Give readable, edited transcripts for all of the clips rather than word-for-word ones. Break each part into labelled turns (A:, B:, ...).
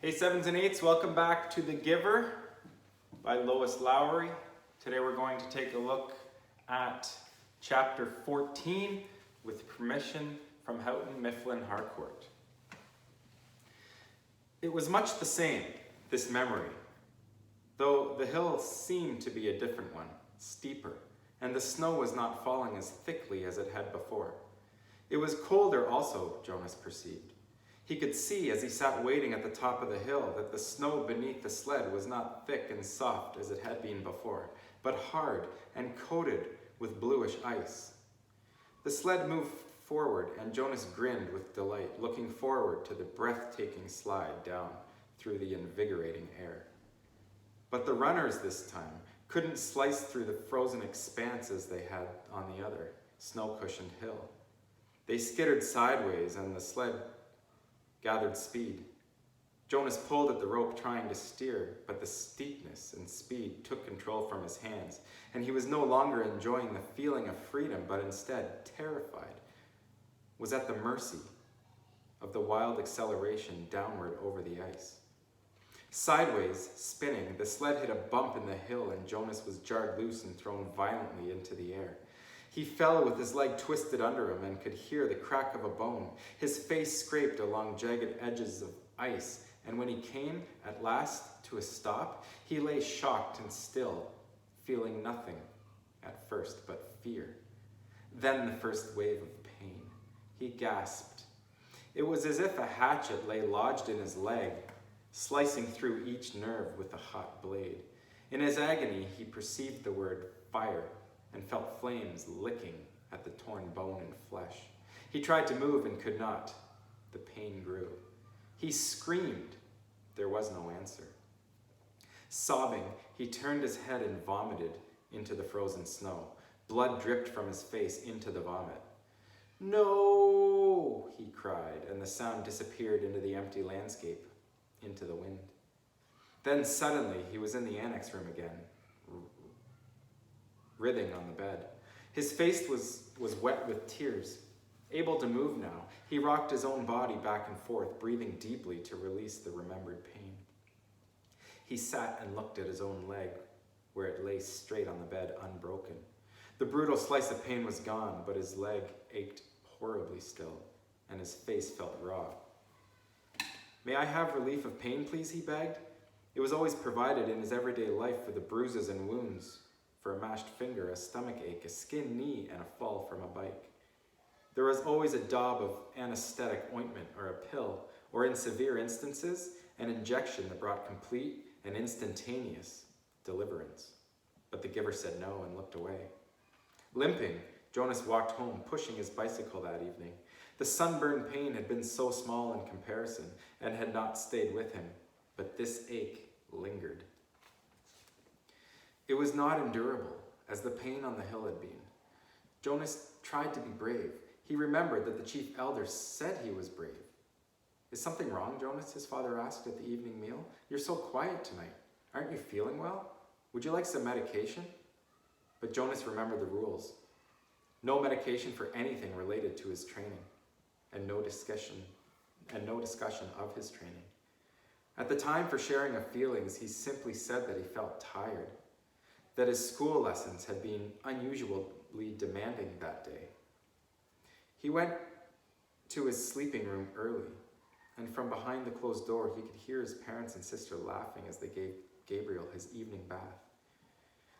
A: Hey, sevens and eights, welcome back to The Giver by Lois Lowry. Today we're going to take a look at chapter 14 with permission from Houghton Mifflin Harcourt. It was much the same, this memory, though the hill seemed to be a different one, steeper, and the snow was not falling as thickly as it had before. It was colder also, Jonas perceived. He could see as he sat waiting at the top of the hill that the snow beneath the sled was not thick and soft as it had been before, but hard and coated with bluish ice. The sled moved forward and Jonas grinned with delight, looking forward to the breathtaking slide down through the invigorating air. But the runners this time couldn't slice through the frozen expanse as they had on the other, snow-cushioned hill. They skittered sideways and the sled gathered speed. Jonas pulled at the rope trying to steer, but the steepness and speed took control from his hands, and he was no longer enjoying the feeling of freedom, but instead, terrified, was at the mercy of the wild acceleration downward over the ice. Sideways, spinning, the sled hit a bump in the hill and Jonas was jarred loose and thrown violently into the air. He fell with his leg twisted under him and could hear the crack of a bone. His face scraped along jagged edges of ice, and when he came at last to a stop, he lay shocked and still, feeling nothing at first but fear. Then the first wave of pain. He gasped. It was as if a hatchet lay lodged in his leg, slicing through each nerve with a hot blade. In his agony, he perceived the word fire and felt flames licking at the torn bone and flesh. He tried to move and could not. The pain grew. He screamed. There was no answer. Sobbing, he turned his head and vomited into the frozen snow. Blood dripped from his face into the vomit. "No!" he cried, and the sound disappeared into the empty landscape, into the wind. Then suddenly he was in the annex room again, writhing on the bed. His face was wet with tears. Able to move now, he rocked his own body back and forth, breathing deeply to release the remembered pain. He sat and looked at his own leg, where it lay straight on the bed, unbroken. The brutal slice of pain was gone, but his leg ached horribly still, and his face felt raw. "May I have relief of pain, please?" he begged. It was always provided in his everyday life for the bruises and wounds, for a mashed finger, a stomach ache, a skinned knee, and a fall from a bike. There was always a daub of anesthetic ointment or a pill, or in severe instances, an injection that brought complete and instantaneous deliverance. But the giver said no and looked away. Limping, Jonas walked home, pushing his bicycle that evening. The sunburned pain had been so small in comparison and had not stayed with him, but this ache lingered. It was not endurable, as the pain on the hill had been. Jonas tried to be brave. He remembered that the chief elder said he was brave. "Is something wrong, Jonas?" his father asked at the evening meal. "You're so quiet tonight. Aren't you feeling well? Would you like some medication?" But Jonas remembered the rules. No medication for anything related to his training, and no discussion of his training. At the time for sharing of feelings, he simply said that he felt tired, that his school lessons had been unusually demanding that day. He went to his sleeping room early, and from behind the closed door he could hear his parents and sister laughing as they gave Gabriel his evening bath.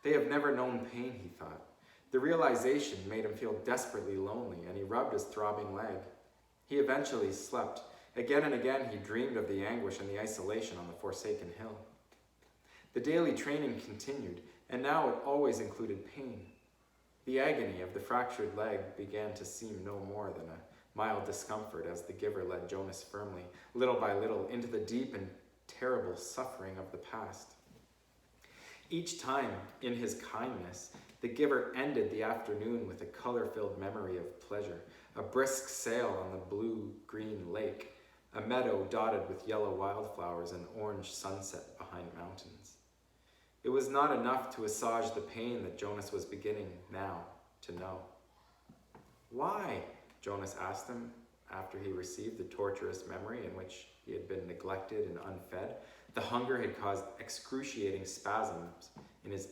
A: They have never known pain, he thought. The realization made him feel desperately lonely, and he rubbed his throbbing leg. He eventually slept. Again and again he dreamed of the anguish and the isolation on the forsaken hill. The daily training continued, and now it always included pain. The agony of the fractured leg began to seem no more than a mild discomfort as the giver led Jonas firmly, little by little, into the deep and terrible suffering of the past. Each time, in his kindness, the giver ended the afternoon with a color-filled memory of pleasure, a brisk sail on the blue-green lake, a meadow dotted with yellow wildflowers and orange sunset behind mountains. It was not enough to assuage the pain that Jonas was beginning now to know. "Why?" Jonas asked him. after he received the torturous memory in which he had been neglected and unfed. The hunger had caused excruciating spasms in his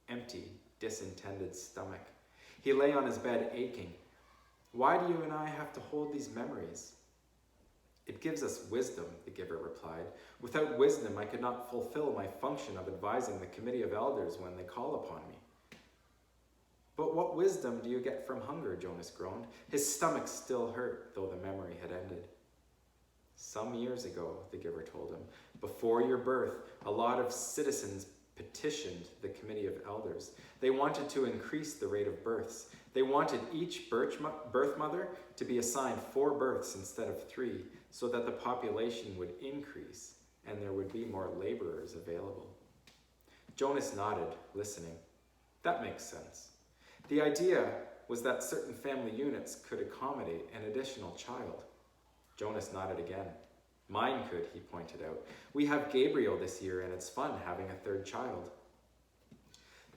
A: empty, disintended stomach. He lay on his bed aching. Why do you and I have to hold these memories? It gives us wisdom, the giver replied. Without wisdom, I could not fulfill my function of advising the committee of elders when they call upon me. But what wisdom do you get from hunger? Jonas groaned. His stomach still hurt, though the memory had ended. Some years ago, the giver told him, before your birth, a lot of citizens petitioned the committee of elders. They wanted to increase the rate of births. They wanted each birth mother to be assigned 4 births instead of 3, so that the population would increase and there would be more laborers available. Jonas nodded, listening. That makes sense. The idea was that certain family units could accommodate an additional child. Jonas nodded again. Mine could, he pointed out. We have Gabriel this year, and it's fun having a 3rd child.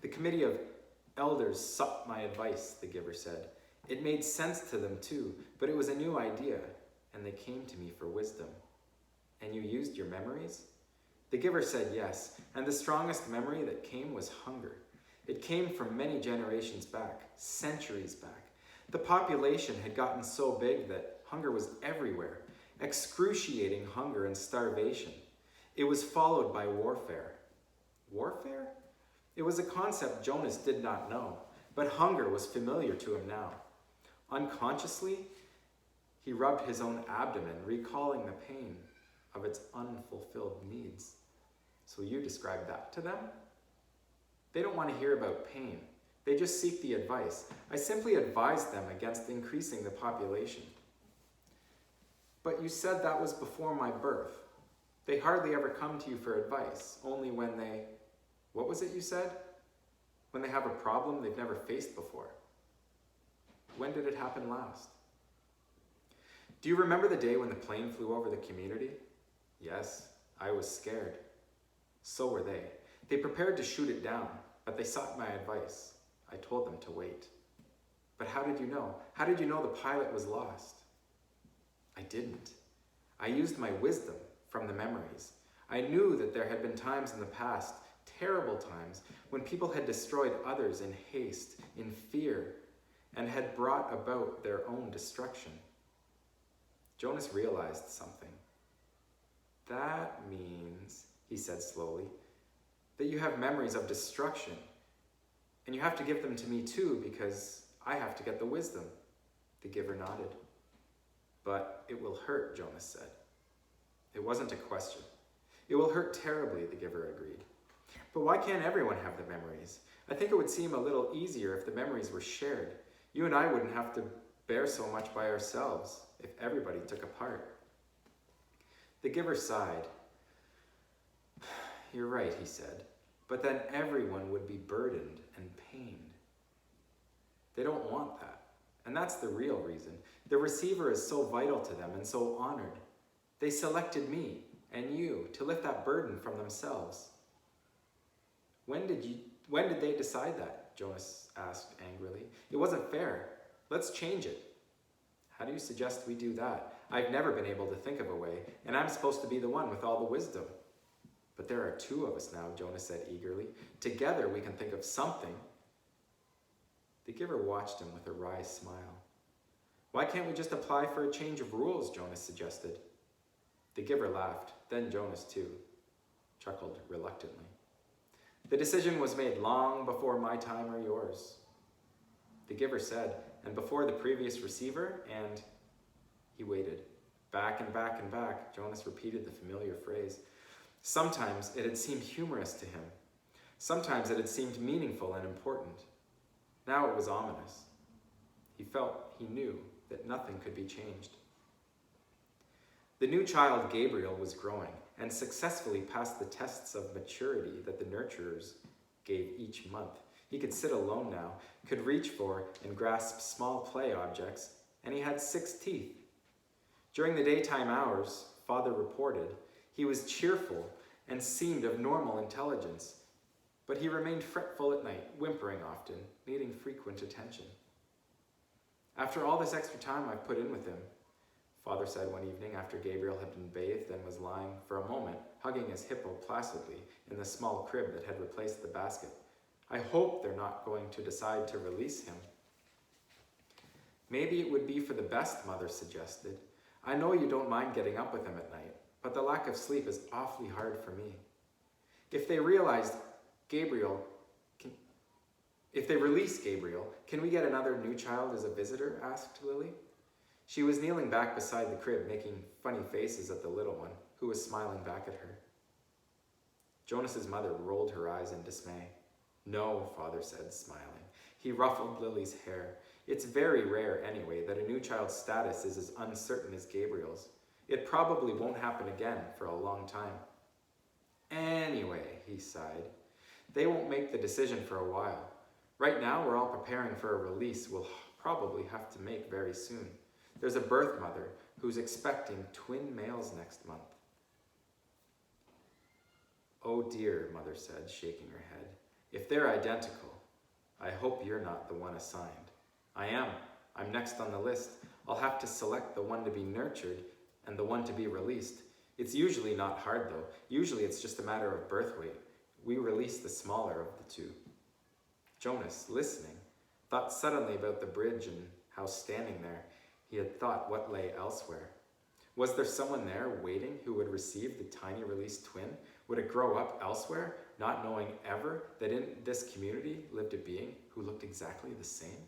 A: The committee of elders sought my advice, the giver said. It made sense to them too, but it was a new idea, and they came to me for wisdom. And you used your memories? The giver said yes, and the strongest memory that came was hunger. It came from many generations back, centuries back. The population had gotten so big that hunger was everywhere, excruciating hunger and starvation. It was followed by warfare. Warfare? It was a concept Jonas did not know, but hunger was familiar to him now. Unconsciously, he rubbed his own abdomen, recalling the pain of its unfulfilled needs. So you describe that to them? They don't want to hear about pain. They just seek the advice. I simply advised them against increasing the population. But you said that was before my birth. They hardly ever come to you for advice, only when they... What was it you said? When they have a problem they've never faced before. When did it happen last? Do you remember the day when the plane flew over the community? Yes, I was scared. So were they. They prepared to shoot it down, but they sought my advice. I told them to wait. But how did you know? How did you know the pilot was lost? I didn't. I used my wisdom from the memories. I knew that there had been times in the past, terrible times, when people had destroyed others in haste, in fear, and had brought about their own destruction. Jonas realized something. That means, he said slowly, that you have memories of destruction, and you have to give them to me too, because I have to get the wisdom. The giver nodded. But it will hurt, Jonas said. It wasn't a question. It will hurt terribly, the giver agreed. But why can't everyone have the memories? I think it would seem a little easier if the memories were shared. You and I wouldn't have to bear so much by ourselves if everybody took a part. The giver sighed. You're right, he said, but then everyone would be burdened and pained. They don't want that, and that's the real reason. The receiver is so vital to them and so honored. They selected me and you to lift that burden from themselves. When did they decide that? Jonas asked angrily. It wasn't fair. Let's change it. How do you suggest we do that? I've never been able to think of a way, and I'm supposed to be the one with all the wisdom. But there are 2 of us now, Jonas said eagerly. Together we can think of something. The giver watched him with a wry smile. Why can't we just apply for a change of rules, Jonas suggested. The giver laughed, then Jonas too, chuckled reluctantly. The decision was made long before my time or yours. The giver said, and before the previous receiver, and he waited. Back and back and back, Jonas repeated the familiar phrase. Sometimes it had seemed humorous to him. Sometimes it had seemed meaningful and important. Now it was ominous. He knew that nothing could be changed. The new child, Gabriel, was growing and successfully passed the tests of maturity that the nurturers gave each month. He could sit alone now, could reach for and grasp small play objects, and he had 6 teeth. During the daytime hours, Father reported, he was cheerful and seemed of normal intelligence, but he remained fretful at night, whimpering often, needing frequent attention. After all this extra time I've put in with him, Father said one evening after Gabriel had been bathed and was lying for a moment, hugging his hippo placidly in the small crib that had replaced the basket. I hope they're not going to decide to release him. Maybe it would be for the best, Mother suggested. I know you don't mind getting up with him at night, but the lack of sleep is awfully hard for me. If they release Gabriel, can we get another new child as a visitor? Asked Lily. She was kneeling back beside the crib, making funny faces at the little one, who was smiling back at her. Jonas's mother rolled her eyes in dismay. No, Father said, smiling. He ruffled Lily's hair. It's very rare, anyway, that a new child's status is as uncertain as Gabriel's. It probably won't happen again for a long time. Anyway, he sighed, they won't make the decision for a while. Right now, we're all preparing for a release we'll probably have to make very soon. There's a birth mother who's expecting twin males next month. Oh dear, Mother said, shaking her head. If they're identical, I hope you're not the one assigned. I am. I'm next on the list. I'll have to select the one to be nurtured and the one to be released. It's usually not hard, though. Usually it's just a matter of birth weight. We release the smaller of the two. Jonas, listening, thought suddenly about the bridge and how standing there, he had thought what lay elsewhere. Was there someone there waiting who would receive the tiny released twin? Would it grow up elsewhere, not knowing ever that in this community lived a being who looked exactly the same?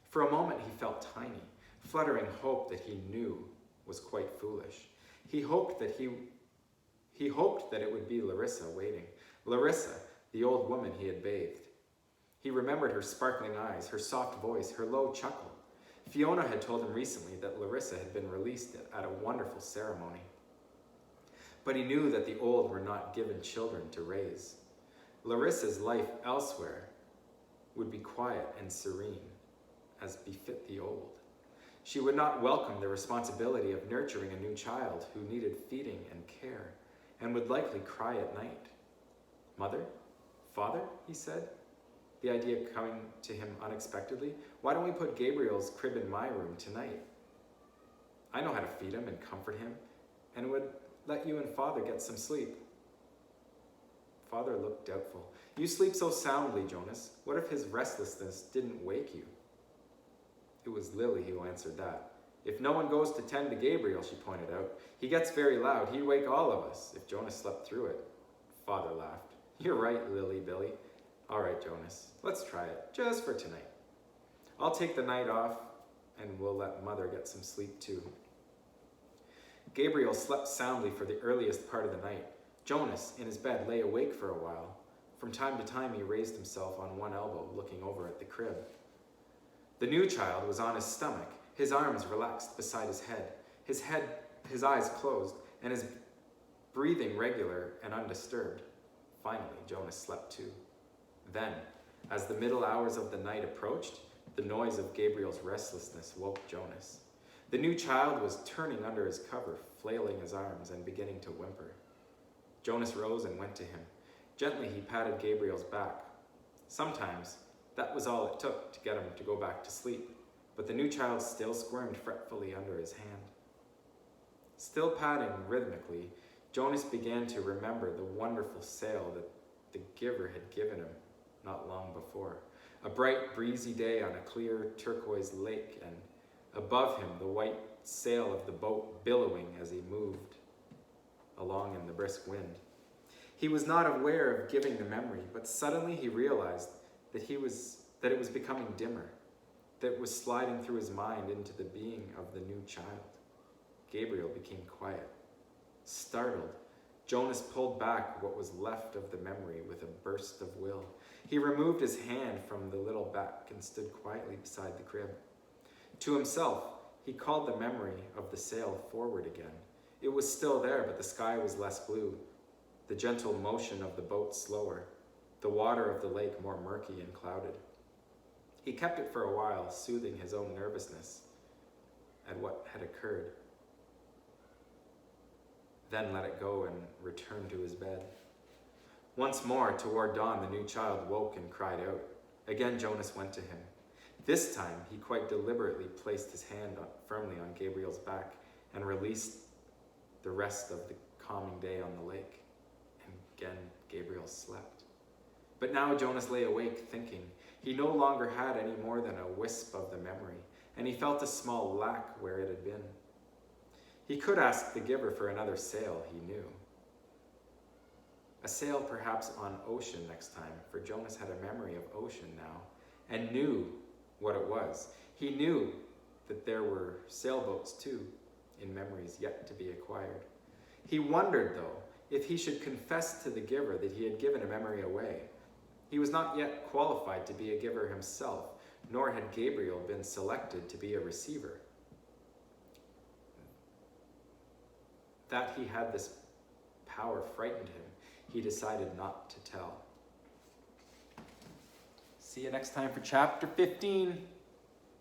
A: For a moment he felt tiny, fluttering hope that he knew was quite foolish. He hoped that it would be Larissa waiting. Larissa, the old woman he had bathed. He remembered her sparkling eyes, her soft voice, her low chuckle. Fiona had told him recently that Larissa had been released at a wonderful ceremony. But he knew that the old were not given children to raise. Larissa's life elsewhere would be quiet and serene, as befit the old. She would not welcome the responsibility of nurturing a new child who needed feeding and care, and would likely cry at night. Mother? Father? He said, the idea coming to him unexpectedly. Why don't we put Gabriel's crib in my room tonight? I know how to feed him and comfort him, and would let you and Father get some sleep. Father looked doubtful. You sleep so soundly, Jonas. What if his restlessness didn't wake you? It was Lily who answered that. If no one goes to tend to Gabriel, she pointed out, he gets very loud. He'd wake all of us if Jonas slept through it. Father laughed. You're right, Lily Billy. All right, Jonas, let's try it, just for tonight. I'll take the night off, and we'll let Mother get some sleep too. Gabriel slept soundly for the earliest part of the night. Jonas, in his bed, lay awake for a while. From time to time, he raised himself on one elbow, looking over at the crib. The new child was on his stomach, his arms relaxed beside his head, his eyes closed, and his breathing regular and undisturbed. Finally, Jonas slept too. Then, as the middle hours of the night approached, the noise of Gabriel's restlessness woke Jonas. The new child was turning under his cover, flailing his arms and beginning to whimper. Jonas rose and went to him. Gently, he patted Gabriel's back. Sometimes, that was all it took to get him to go back to sleep, but the new child still squirmed fretfully under his hand. Still patting rhythmically, Jonas began to remember the wonderful sail that the giver had given him not long before. A bright, breezy day on a clear turquoise lake, and above him the white sail of the boat billowing as he moved along in the brisk wind. He was not aware of giving the memory, but suddenly he realized that it was becoming dimmer, that it was sliding through his mind into the being of the new child. Gabriel became quiet. Startled, Jonas pulled back what was left of the memory with a burst of will. He removed his hand from the little back and stood quietly beside the crib. To himself, he called the memory of the sail forward again. It was still there, but the sky was less blue, the gentle motion of the boat slower, the water of the lake more murky and clouded. He kept it for a while, soothing his own nervousness at what had occurred. Then let it go and returned to his bed. Once more, toward dawn, the new child woke and cried out. Again, Jonas went to him. This time, he quite deliberately placed his hand firmly on Gabriel's back and released the rest of the calming day on the lake. And again, Gabriel slept. But now Jonas lay awake, thinking. He no longer had any more than a wisp of the memory, and he felt a small lack where it had been. He could ask the giver for another sail, he knew. A sail perhaps on ocean next time, for Jonas had a memory of ocean now, and knew what it was. He knew that there were sailboats too, in memories yet to be acquired. He wondered, though, if he should confess to the giver that he had given a memory away. He was not yet qualified to be a giver himself, nor had Gabriel been selected to be a receiver. That he had this power frightened him. He decided not to tell. See you next time for chapter 15.